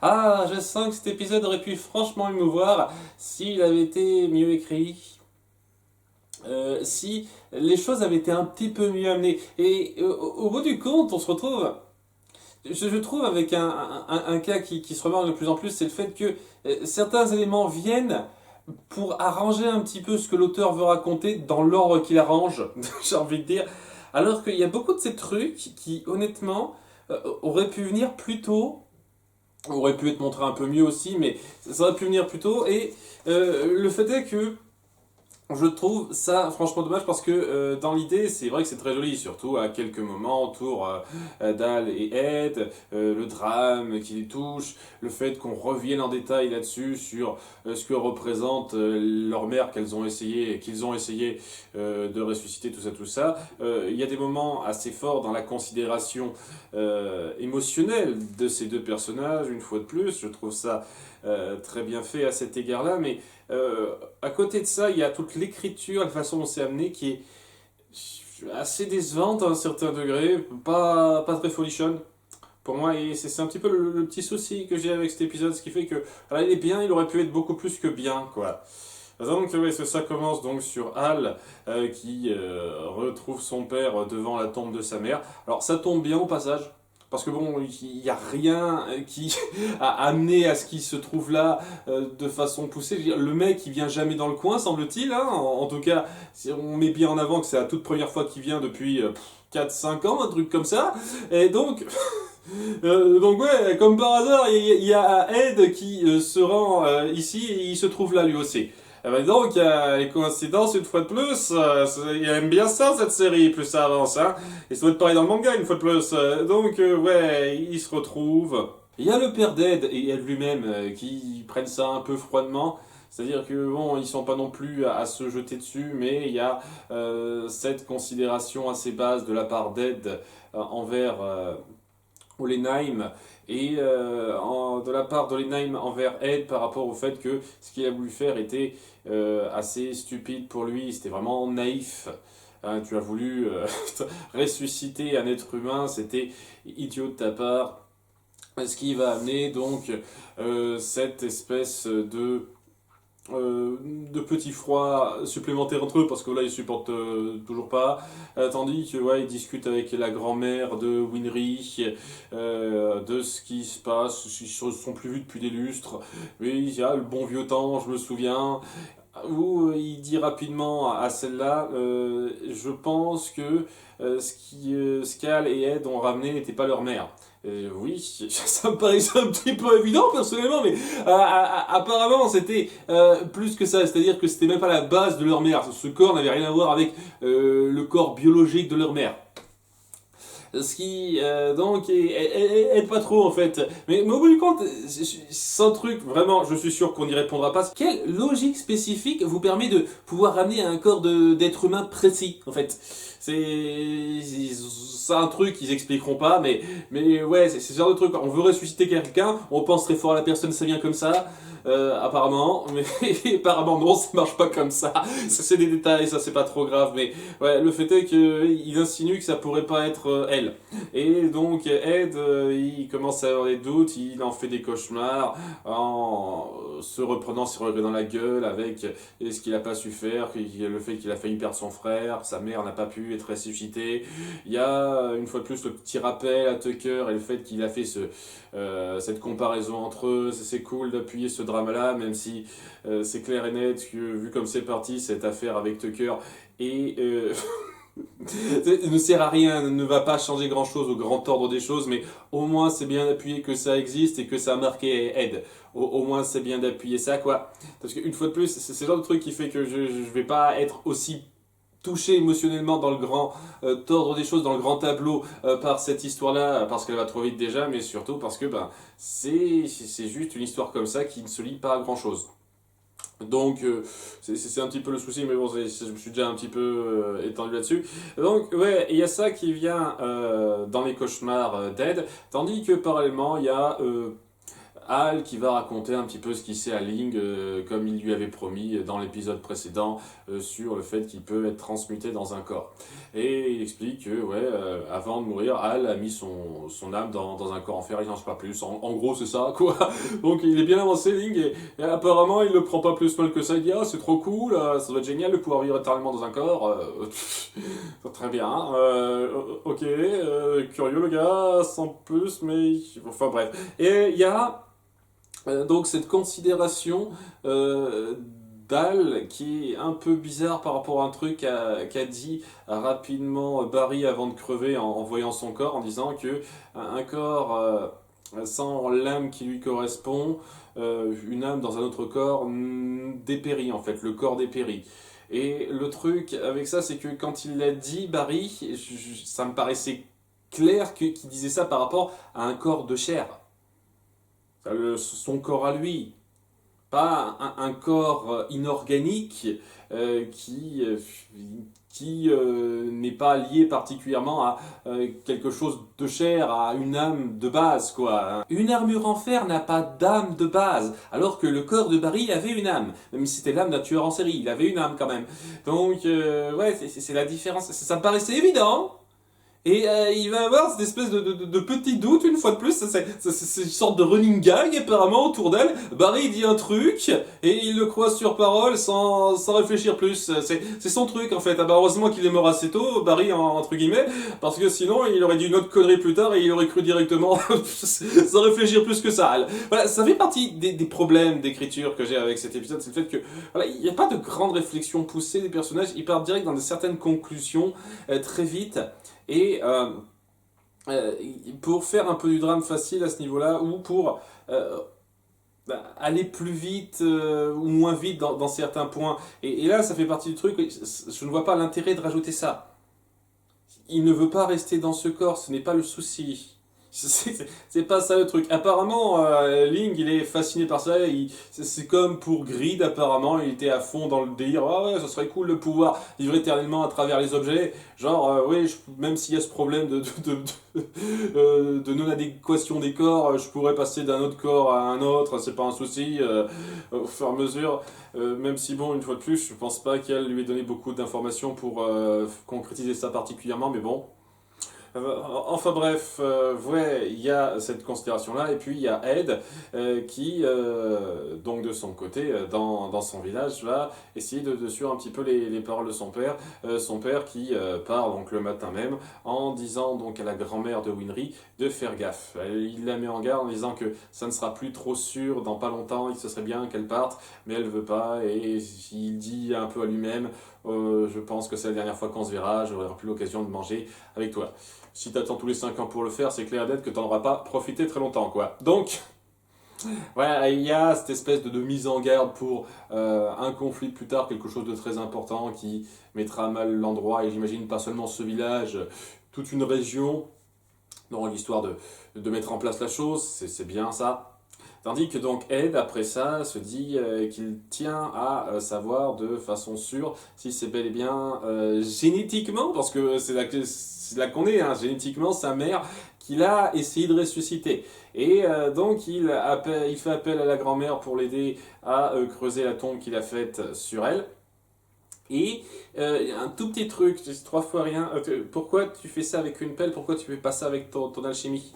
Ah, je sens que cet épisode aurait pu franchement émouvoir s'il avait été mieux écrit, si les choses avaient été un petit peu mieux amenées. Et au bout du compte, on se retrouve, je trouve, avec un cas qui se remarque de plus en plus, c'est le fait que certains éléments viennent pour arranger un petit peu ce que l'auteur veut raconter dans l'ordre qu'il arrange, j'ai envie de dire. Alors qu'il y a beaucoup de ces trucs qui, honnêtement, auraient pu venir plus tôt, aurait pu être montré un peu mieux aussi, mais ça aurait pu venir plus tôt. Et le fait est que je trouve ça franchement dommage parce que dans l'idée, c'est vrai que c'est très joli, surtout à quelques moments autour d'Al et Ed, le drame qui les touche, le fait qu'on revienne en détail là-dessus sur ce que représente leur mère qu'ils ont essayé de ressusciter, tout ça, tout ça. Il y a des moments assez forts dans la considération émotionnelle de ces deux personnages, une fois de plus, je trouve ça très bien fait à cet égard-là, mais à côté de ça, il y a toute l'écriture, la façon dont c'est amené qui est assez décevante à un certain degré, pas très folichonne pour moi, et c'est un petit peu le petit souci que j'ai avec cet épisode, ce qui fait que, alors il est bien, il aurait pu être beaucoup plus que bien, quoi. Donc ouais, ça commence donc sur Hal qui retrouve son père devant la tombe de sa mère. Alors ça tombe bien au passage. Parce que bon, il n'y a rien qui a amené à ce qu'il se trouve là de façon poussée. Je veux dire, le mec, il vient jamais dans le coin, semble-t-il. Hein. En tout cas, si on met bien en avant que c'est la toute première fois qu'il vient depuis 4-5 ans, un truc comme ça. Et donc ouais, comme par hasard, il y a Ed qui se rend ici et il se trouve là lui aussi. Eh ben donc, les coïncidences, une fois de plus, il aime bien ça, cette série, plus ça avance, hein. Et ça doit être pareil dans le manga, une fois de plus. Ouais, il se retrouve. Il y a le père d'Ed et Ed lui-même qui prennent ça un peu froidement. C'est-à-dire que bon, ils sont pas non plus à se jeter dessus, mais il y a cette considération assez basse de la part d'Ed envers Olenheim et de la part d'Olenheim envers Ed par rapport au fait que ce qu'il a voulu faire était assez stupide pour lui, c'était vraiment naïf. Hein, tu as voulu ressusciter un être humain, c'était idiot de ta part. Ce qui va amener donc cette espèce de petits froids supplémentaires entre eux parce que là ils supportent toujours pas, tandis que ouais, ils discutent avec la grand-mère de Winry de ce qui se passe, ils se sont plus vus depuis des lustres, mais il y a le bon vieux temps, je me souviens, où il dit rapidement à celle-là, je pense que Scal et Ed ont ramené n'était pas leur mère. Oui, ça me paraissait un petit peu évident personnellement, mais apparemment c'était plus que ça, c'est-à-dire que c'était même pas la base de leur mère. Ce corps n'avait rien à voir avec le corps biologique de leur mère. Ce qui donc aide pas trop en fait. Mais au bout du compte, c'est un truc vraiment, je suis sûr qu'on n'y répondra pas. Quelle logique spécifique vous permet de pouvoir ramener un corps d'être humain précis en fait? C'est un truc qu'ils expliqueront pas, mais ouais, c'est ce genre de truc. On veut ressusciter quelqu'un, on pense très fort à la personne, ça vient comme ça. Apparemment, mais apparemment non, ça marche pas comme ça. Ça c'est des détails, ça c'est pas trop grave, mais ouais, le fait est qu'il insinue que ça pourrait pas être elle. Et donc Ed, il commence à avoir des doutes, il en fait des cauchemars en se reprenant ses regrets dans la gueule avec ce qu'il a pas su faire, le fait qu'il a failli perdre son frère, sa mère n'a pas pu être ressuscitée. Il y a une fois de plus le petit rappel à Tucker et le fait qu'il a fait cette comparaison entre eux. C'est cool d'appuyer ce drama-là, même si c'est clair et net que vu comme c'est parti, cette affaire avec Tucker et ne sert à rien, ne va pas changer grand chose au grand ordre des choses, mais au moins c'est bien d'appuyer que ça existe et que ça a marqué Ed. Au moins c'est bien d'appuyer ça, quoi. Parce qu'une fois de plus, c'est le genre de truc qui fait que je vais pas être aussi touché émotionnellement dans le grand ordre des choses, dans le grand tableau par cette histoire-là, parce qu'elle va trop vite déjà, mais surtout parce que ben, c'est juste une histoire comme ça qui ne se lie pas à grand-chose. Donc c'est un petit peu le souci, mais bon, je me suis déjà un petit peu étendu là-dessus. Donc ouais, il y a ça qui vient dans les cauchemars d'Ed, tandis que parallèlement il y a Hal qui va raconter un petit peu ce qu'il sait à Ling, comme il lui avait promis dans l'épisode précédent, sur le fait qu'il peut être transmuté dans un corps. Et il explique que, ouais, avant de mourir, Hal a mis son âme dans un corps en fer, il n'en sait pas plus. En gros, c'est ça, quoi. Donc il est bien avancé, Ling, et apparemment, il le prend pas plus mal que ça. Il dit, ah, c'est trop cool, ça doit être génial de pouvoir vivre éternellement dans un corps. Très bien, ok, curieux le gars, sans plus, mais... Enfin bref. Et il y a donc cette considération d'Al qui est un peu bizarre par rapport à un truc qu'a dit rapidement Barry avant de crever en voyant son corps, en disant que un corps sans l'âme qui lui correspond, une âme dans un autre corps dépérit en fait, le corps dépérit. Et le truc avec ça, c'est que quand il l'a dit, Barry, ça me paraissait clair qu'il disait ça par rapport à un corps de chair. Son corps à lui, pas un corps inorganique qui n'est pas lié particulièrement à quelque chose de chair, à une âme de base, quoi. Une armure en fer n'a pas d'âme de base, alors que le corps de Barry avait une âme. Même si c'était l'âme d'un tueur en série, il avait une âme quand même. Donc, ouais, c'est la différence. Ça me paraissait évident. Et il va avoir cette espèce de petit doute, une fois de plus, c'est une sorte de running gag apparemment autour d'elle. Barry dit un truc, et il le croit sur parole sans réfléchir plus. C'est son truc en fait. Ah bah heureusement qu'il est mort assez tôt, Barry entre guillemets, parce que sinon il aurait dit une autre connerie plus tard et il aurait cru directement sans réfléchir plus que ça. Voilà, ça fait partie des problèmes d'écriture que j'ai avec cet épisode, c'est le fait que voilà, il n'y a pas de grande réflexion poussée des personnages, ils partent direct dans certaines conclusions très vite. Et pour faire un peu du drame facile à ce niveau-là, ou pour aller plus vite ou moins vite dans certains points. Et là, ça fait partie du truc, je ne vois pas l'intérêt de rajouter ça. Il ne veut pas rester dans ce corps, ce n'est pas le souci. C'est pas ça le truc. Apparemment, Ling, il est fasciné par ça. C'est comme pour Grid, apparemment, il était à fond dans le délire. Ah ouais, ça serait cool de pouvoir vivre éternellement à travers les objets. Genre, oui, même s'il y a ce problème de non-adéquation des corps, je pourrais passer d'un autre corps à un autre, c'est pas un souci, au fur et à mesure. Même si, bon, une fois de plus, je pense pas qu'elle lui ait donné beaucoup d'informations pour concrétiser ça particulièrement, mais bon. Enfin bref, ouais, il y a cette considération-là, et puis il y a Ed qui, donc de son côté, dans son village, va essayer de suivre un petit peu les paroles de son père qui part donc le matin même en disant donc à la grand-mère de Winry de faire gaffe. Il la met en garde en disant que ça ne sera plus trop sûr dans pas longtemps, il se serait bien qu'elle parte, mais elle veut pas, et il dit un peu à lui-même, je pense que c'est la dernière fois qu'on se verra, j'aurai plus l'occasion de manger avec toi. Si t'attends tous les 5 ans pour le faire, c'est clair et net que t'en auras pas profité très longtemps, quoi. Donc, ouais, il y a cette espèce de mise en garde pour un conflit plus tard, quelque chose de très important qui mettra à mal l'endroit, et j'imagine pas seulement ce village, toute une région, dans l'histoire de mettre en place la chose, c'est bien ça. Tandis que donc Ed, après ça, se dit qu'il tient à savoir de façon sûre si c'est bel et bien génétiquement, parce que c'est là qu'on est, hein, génétiquement, sa mère qu'il a essayé de ressusciter. Et donc il fait appel à la grand-mère pour l'aider à creuser la tombe qu'il a faite sur elle. Et un tout petit truc, 3 fois rien, pourquoi tu fais ça avec une pelle, pourquoi tu fais pas ça avec ton alchimie?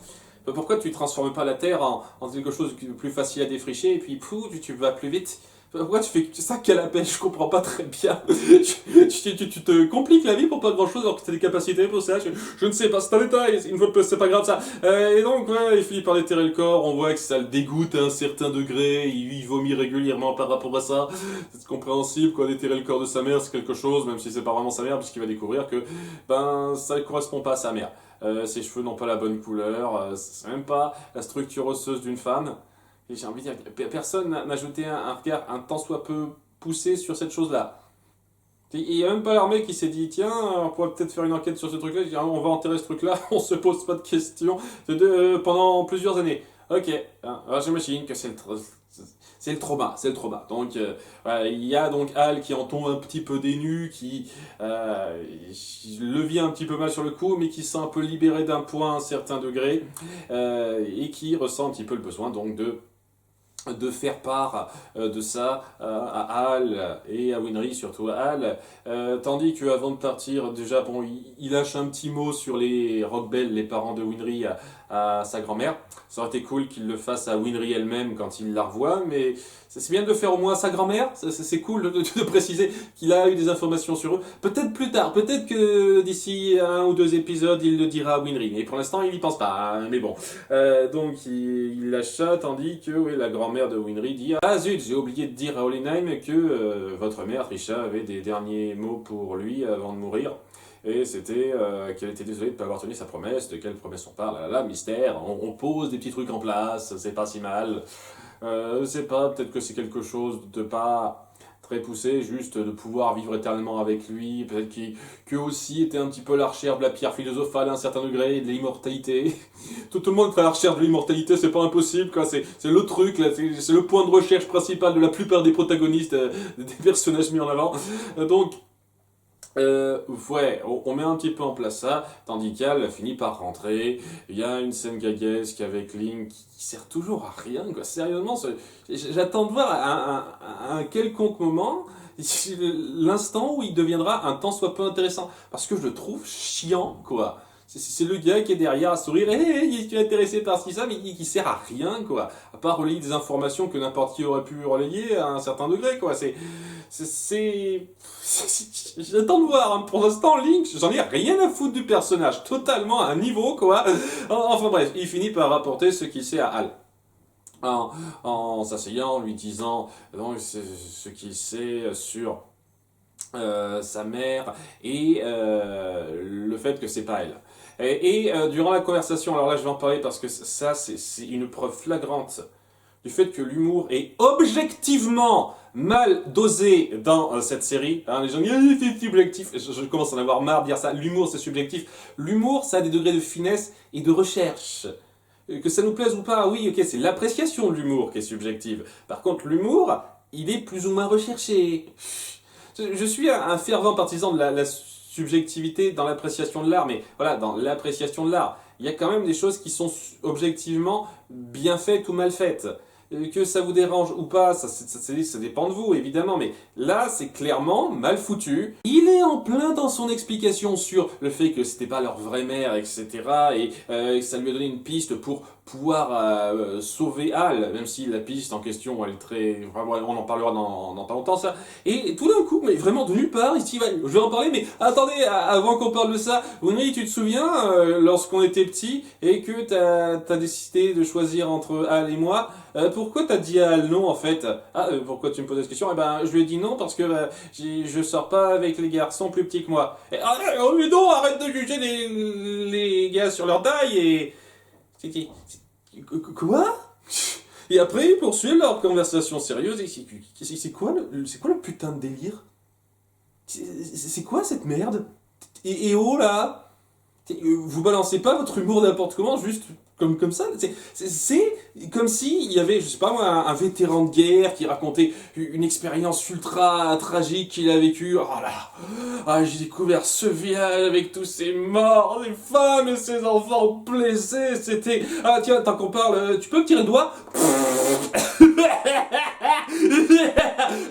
Pourquoi tu ne transformes pas la terre en quelque chose de plus facile à défricher et puis pouf, tu vas plus vite? Pourquoi tu fais ça qu'à la pelle? Je comprends pas très bien. Tu te compliques la vie pour pas grand chose alors que tu as des capacités pour ça. Je ne sais pas, c'est un détail, une fois de plus, c'est pas grave ça. Et donc, ouais, il finit par déterrer le corps, on voit que ça le dégoûte à un certain degré, il vomit régulièrement par rapport à ça. C'est compréhensible, quoi, déterrer le corps de sa mère, c'est quelque chose, même si c'est pas vraiment sa mère, puisqu'il va découvrir que ben ça ne correspond pas à sa mère. Ses cheveux n'ont pas la bonne couleur, c'est même pas la structure osseuse d'une femme. Et j'ai envie de dire, personne n'a jeté un regard un tant soit peu poussé sur cette chose-là. Il n'y a même pas l'armée qui s'est dit, tiens, on pourrait peut-être faire une enquête sur ce truc-là, on va enterrer ce truc-là, on se pose pas de questions pendant plusieurs années. Ok, alors j'imagine que c'est le trauma, c'est le trauma. Donc, voilà, il y a donc Hal qui en tombe un petit peu dénu, qui le vit un petit peu mal sur le coup, mais qui se sent un peu libéré d'un point à un certain degré, et qui ressent un petit peu le besoin donc de de faire part de ça à Hal et à Winry, surtout à Hal. Tandis qu'avant de partir, déjà, bon, il lâche un petit mot sur les Rockbell, les parents de Winry, à sa grand-mère. Ça aurait été cool qu'il le fasse à Winry elle-même quand il la revoit, mais c'est bien de le faire au moins à sa grand-mère. C'est cool de préciser qu'il a eu des informations sur eux. Peut-être plus tard, peut-être que d'ici 1 ou 2 épisodes, il le dira à Winry. Mais pour l'instant, il n'y pense pas. Hein, mais bon. Donc, il lâche ça, tandis que oui, la grand-mère de Winry dit « Ah zut, j'ai oublié de dire à Olenheim que votre mère, Trisha, avait des derniers mots pour lui avant de mourir. » Et c'était qu'elle était désolée de ne pas avoir tenu sa promesse. De quelle promesse on parle? Là, là, mystère. On pose des petits trucs en place, c'est pas si mal. Je sais pas, peut-être que c'est quelque chose de pas très poussé, juste de pouvoir vivre éternellement avec lui. Peut-être que aussi était un petit peu la recherche de la pierre philosophale à un certain degré, et de l'immortalité. Tout le monde fait la recherche de l'immortalité, c'est pas impossible, quoi. C'est le truc, là, c'est le point de recherche principal de la plupart des protagonistes, des personnages mis en avant. Donc, ouais, on met un petit peu en place ça, tandis qu'Hal finit par rentrer. Il y a une scène gaguesque avec Link qui sert toujours à rien, quoi. Sérieusement, j'attends de voir à un quelconque moment l'instant où il deviendra un tant soit peu intéressant. Parce que je le trouve chiant, quoi. C'est le gars qui est derrière à sourire, hey, tu es intéressé par ce qui ça, mais qui sert à rien, quoi. À part relayer des informations que n'importe qui aurait pu relayer à un certain degré, quoi. J'attends de voir, hein. Pour l'instant, Link, j'en ai rien à foutre du personnage, totalement à un niveau, quoi. Enfin bref, il finit par rapporter ce qu'il sait à Hal. En s'asseyant, en lui disant donc, ce qu'il sait sur sa mère et le fait que c'est pas elle. Durant la conversation, alors là je vais en parler parce que ça c'est une preuve flagrante du fait que l'humour est objectivement mal dosé dans cette série. Hein, les gens disent c'est subjectif. Je commence à en avoir marre de dire ça. L'humour c'est subjectif. L'humour ça a des degrés de finesse et de recherche. Que ça nous plaise ou pas, oui, ok, c'est l'appréciation de l'humour qui est subjective. Par contre, l'humour, il est plus ou moins recherché. Je suis un fervent partisan de la subjectivité dans l'appréciation de l'art, mais voilà, dans l'appréciation de l'art, il y a quand même des choses qui sont objectivement bien faites ou mal faites. Que ça vous dérange ou pas, ça dépend de vous, évidemment, mais là, c'est clairement mal foutu. Il est en plein dans son explication sur le fait que c'était pas leur vraie mère, etc., et que ça lui a donné une piste pour pouvoir sauver Hal, même si la piste en question, elle est très... Enfin, on en parlera dans pas longtemps, ça. Et tout d'un coup, mais vraiment de nulle part, il se dit, je vais en parler, mais attendez, avant qu'on parle de ça, Winry, tu te souviens, lorsqu'on était petit, et que t'as décidé de choisir entre Hal et moi, pourquoi t'as dit à Hal non, en fait? Pourquoi tu me poses cette question? Eh ben, je lui ai dit non, parce que je sors pas avec les garçons plus petits que moi. Mais non, arrête de juger les gars sur leur taille, et... Quoi? Et après, ils poursuivent leur conversation sérieuse. C'est quoi le putain de délire? C'est quoi cette merde? Et oh là! Vous balancez pas votre humour n'importe comment, juste comme ça. C'est comme s'il y avait, je sais pas moi, un vétéran de guerre qui racontait une expérience ultra tragique qu'il a vécue. Oh là, j'ai découvert ce village avec tous ces morts, ces femmes et ces enfants blessés. C'était... Ah tiens, tant qu'on parle, tu peux me tirer le doigt?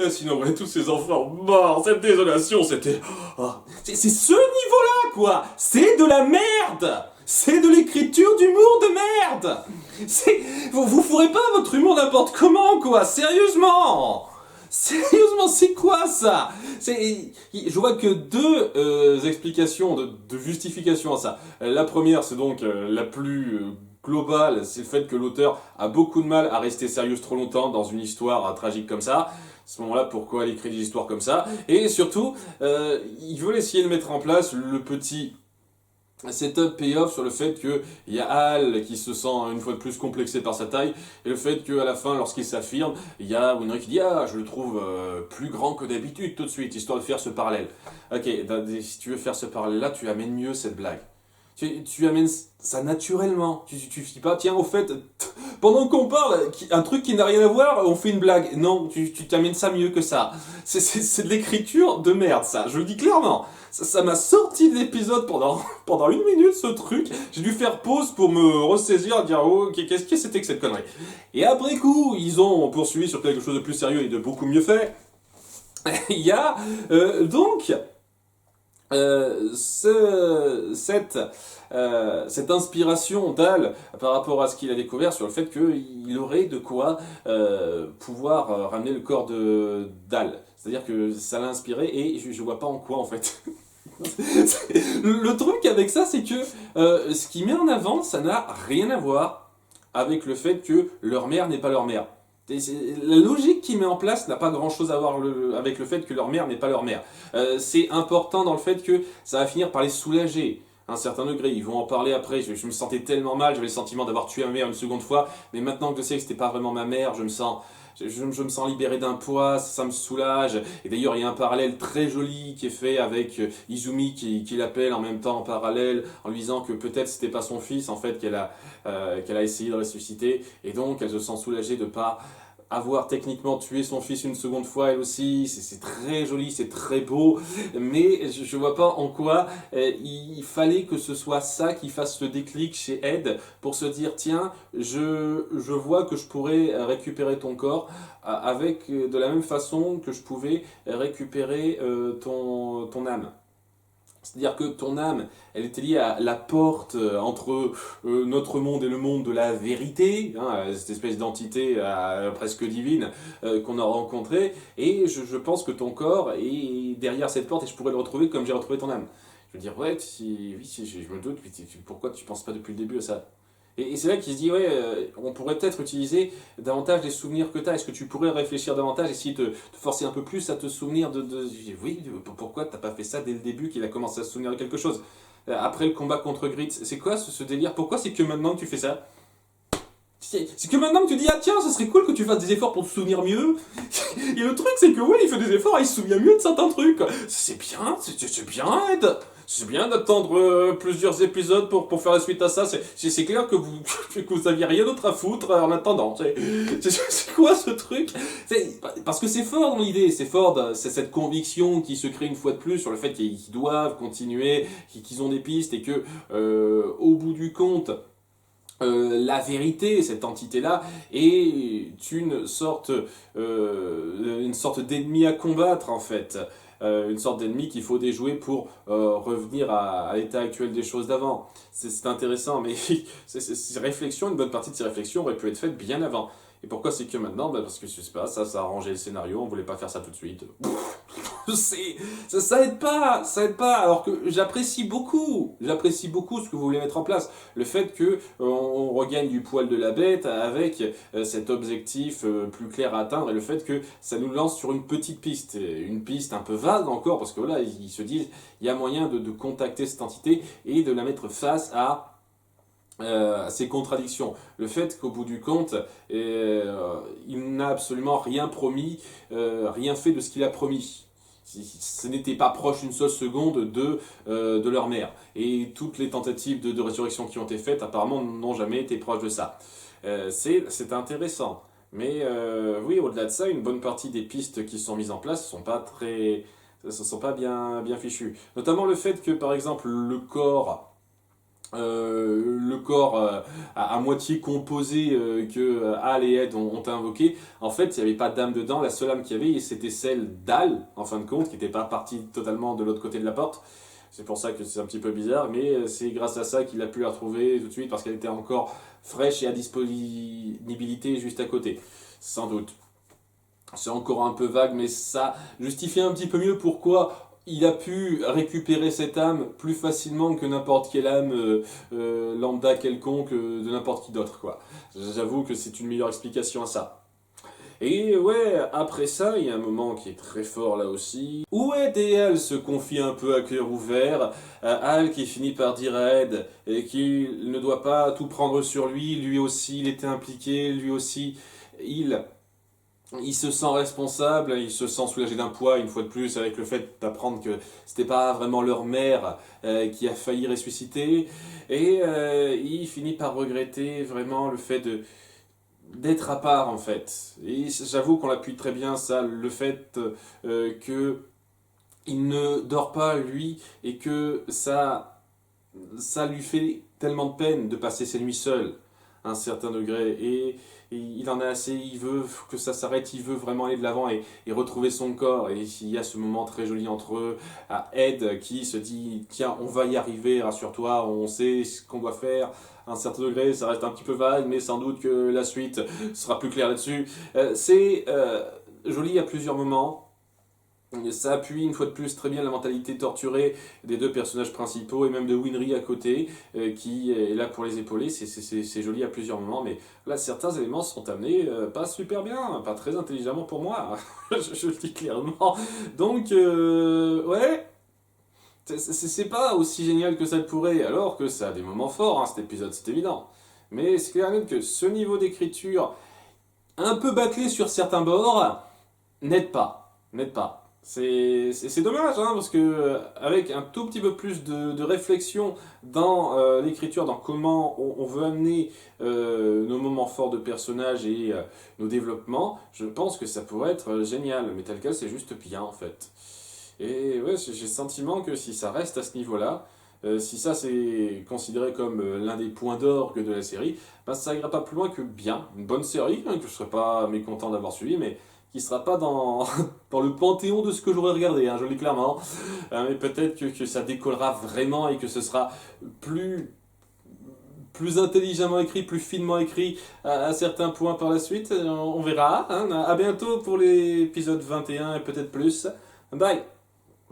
Sinon, ouais, tous ces enfants morts, cette désolation, c'était... Oh. C'est ce niveau-là, quoi. C'est de la merde. C'est de l'écriture d'humour de merde. Vous ferez pas votre humour n'importe comment, quoi. Sérieusement, c'est quoi ça? Je vois que deux explications de justification à ça. La première, c'est donc la plus globale, c'est le fait que l'auteur a beaucoup de mal à rester sérieuse trop longtemps dans une histoire tragique comme ça. À ce moment-là, pourquoi elle écrit des histoires comme ça? Et surtout, ils veulent essayer de mettre en place le petit setup payoff sur le fait qu'il y a Hal qui se sent une fois de plus complexé par sa taille, et le fait qu'à la fin, lorsqu'il s'affirme, il y a Winry qui dit « Ah, je le trouve plus grand que d'habitude » tout de suite, histoire de faire ce parallèle. Ok, si tu veux faire ce parallèle-là, tu amènes mieux cette blague. Tu amènes ça naturellement. Tu dis pas, tiens, au fait, pendant qu'on parle, un truc qui n'a rien à voir, on fait une blague. Non, tu t'amènes ça mieux que ça. C'est de l'écriture de merde, ça. Je le dis clairement. Ça m'a sorti de l'épisode pendant 1 minute, ce truc. J'ai dû faire pause pour me ressaisir, dire oh, qu'est-ce que c'était que cette connerie. Et après coup, ils ont poursuivi sur quelque chose de plus sérieux et de beaucoup mieux fait. Il y a donc cette inspiration d'Al par rapport à ce qu'il a découvert sur le fait qu'il aurait de quoi pouvoir ramener le corps d'Al. C'est-à-dire que ça l'a inspiré et je vois pas en quoi en fait. Le truc avec ça, c'est que ce qu'il met en avant, ça n'a rien à voir avec le fait que leur mère n'est pas leur mère. La logique qu'il met en place n'a pas grand chose à voir avec le fait que leur mère n'est pas leur mère. C'est important dans le fait que ça va finir par les soulager à un certain degré. Ils vont en parler après. Je me sentais tellement mal, j'avais le sentiment d'avoir tué ma mère une seconde fois. Mais maintenant que je sais que c'était pas vraiment ma mère, je me sens libéré d'un poids, ça me soulage. Et d'ailleurs, il y a un parallèle très joli qui est fait avec Izumi qui l'appelle en même temps en parallèle, en lui disant que peut-être c'était pas son fils en fait qu'elle a essayé de ressusciter. Et donc, elle se sent soulagée de pas avoir techniquement tué son fils une seconde fois elle aussi, c'est très joli, c'est très beau, mais je vois pas en quoi il fallait que ce soit ça qui fasse le déclic chez Ed pour se dire tiens, je vois que je pourrais récupérer ton corps avec de la même façon que je pouvais récupérer ton âme. C'est-à-dire que ton âme, elle était liée à la porte entre notre monde et le monde de la vérité, hein, cette espèce d'entité presque divine qu'on a rencontrée, et je pense que ton corps est derrière cette porte et je pourrais le retrouver comme j'ai retrouvé ton âme. Je veux dire, ouais, oui, je me doute, mais pourquoi tu penses pas depuis le début à ça? Et c'est là qu'il se dit, ouais, on pourrait peut-être utiliser davantage les souvenirs que tu as. Est-ce que tu pourrais réfléchir davantage, essayer de te forcer un peu plus à te souvenir Oui, pourquoi t'as pas fait ça dès le début qu'il a commencé à se souvenir de quelque chose? Après le combat contre Grit, c'est quoi ce délire? Pourquoi c'est que maintenant que tu fais ça? C'est que maintenant que tu dis, ah tiens, ce serait cool que tu fasses des efforts pour te souvenir mieux. Et le truc, c'est que ouais, il fait des efforts et il se souvient mieux de certains trucs. C'est bien, c'est bien, Ed. C'est bien d'attendre plusieurs épisodes pour faire la suite à ça. C'est clair que vous aviez rien d'autre à foutre en attendant. C'est quoi ce truc? Parce que c'est fort dans l'idée, c'est fort, c'est cette conviction qui se crée une fois de plus sur le fait qu'ils doivent continuer, qu'ils ont des pistes et que, au bout du compte, la vérité, cette entité-là, est une sorte d'ennemi à combattre en fait. Une sorte d'ennemi qu'il faut déjouer pour revenir à l'état actuel des choses d'avant. C'est intéressant, mais ces réflexions, une bonne partie de ces réflexions aurait pu être faites bien avant. Et pourquoi c'est que maintenant? Parce que je sais pas, ça a arrangé le scénario, on voulait pas faire ça tout de suite. Ça aide pas, ça aide pas. Alors que j'apprécie beaucoup ce que vous voulez mettre en place. Le fait que on regagne du poil de la bête avec cet objectif plus clair à atteindre et le fait que ça nous lance sur une petite piste, une piste un peu vague encore parce que voilà, ils se disent il y a moyen de contacter cette entité et de la mettre face à ces contradictions. Le fait qu'au bout du compte, il n'a absolument rien promis, rien fait de ce qu'il a promis. Ce n'était pas proche une seule seconde de leur mère. Et toutes les tentatives de résurrection qui ont été faites, apparemment, n'ont jamais été proches de ça. C'est intéressant. Mais oui, au-delà de ça, une bonne partie des pistes qui sont mises en place sont pas bien fichues. Notamment le fait que, par exemple, à moitié composé que Hal et Ed ont invoqué, en fait, il n'y avait pas d'âme dedans. La seule âme qu'il y avait, c'était celle d'Hal, en fin de compte, qui n'était pas partie totalement de l'autre côté de la porte. C'est pour ça que c'est un petit peu bizarre, mais c'est grâce à ça qu'il a pu la retrouver tout de suite, parce qu'elle était encore fraîche et à disponibilité juste à côté. Sans doute. C'est encore un peu vague, mais ça justifie un petit peu mieux pourquoi il a pu récupérer cette âme plus facilement que n'importe quelle âme lambda quelconque de n'importe qui d'autre, quoi. J'avoue que c'est une meilleure explication à ça. Et ouais, après ça, il y a un moment qui est très fort là aussi, où Ed et Al se confient un peu à cœur ouvert, Al qui finit par dire à Ed qu'il ne doit pas tout prendre sur lui, lui aussi il était impliqué, lui aussi il se sent responsable, il se sent soulagé d'un poids, une fois de plus, avec le fait d'apprendre que c'était pas vraiment leur mère qui a failli ressusciter. Et il finit par regretter vraiment le fait d'être à part, en fait. Et j'avoue qu'on appuie très bien ça, le fait que il ne dort pas, lui, et que ça lui fait tellement de peine de passer ses nuits seul à un certain degré. Et il en a assez, il veut que ça s'arrête, il veut vraiment aller de l'avant et retrouver son corps. Et il y a ce moment très joli entre eux, à Ed qui se dit, tiens, on va y arriver, rassure-toi, on sait ce qu'on doit faire. À un certain degré, ça reste un petit peu vague, mais sans doute que la suite sera plus claire là-dessus. C'est joli à plusieurs moments. Ça appuie une fois de plus très bien la mentalité torturée des deux personnages principaux et même de Winry à côté, qui est là pour les épauler. C'est joli à plusieurs moments, mais là certains éléments sont amenés pas super bien, pas très intelligemment pour moi, je le dis clairement. Donc, ouais, c'est pas aussi génial que ça le pourrait, alors que ça a des moments forts, hein, cet épisode, c'est évident. Mais c'est clair et net que ce niveau d'écriture, un peu bâclé sur certains bords, n'aide pas. N'aide pas. C'est dommage, hein, parce que avec un tout petit peu plus de réflexion dans l'écriture, dans comment on veut amener nos moments forts de personnages et nos développements, je pense que ça pourrait être génial. Mais tel quel, c'est juste bien en fait. Et ouais, j'ai le sentiment que si ça reste à ce niveau-là, si ça c'est considéré comme l'un des points d'orgue de la série, ben, ça ira pas plus loin que bien. Une bonne série, hein, que je serais pas mécontent d'avoir suivi, mais qui sera pas dans, dans le panthéon de ce que j'aurais regardé, hein, je le dis clairement. Mais peut-être que ça décollera vraiment et que ce sera plus, plus intelligemment écrit, plus finement écrit à certains points par la suite. On verra. Hein. À bientôt pour l'épisode 21 et peut-être plus. Bye!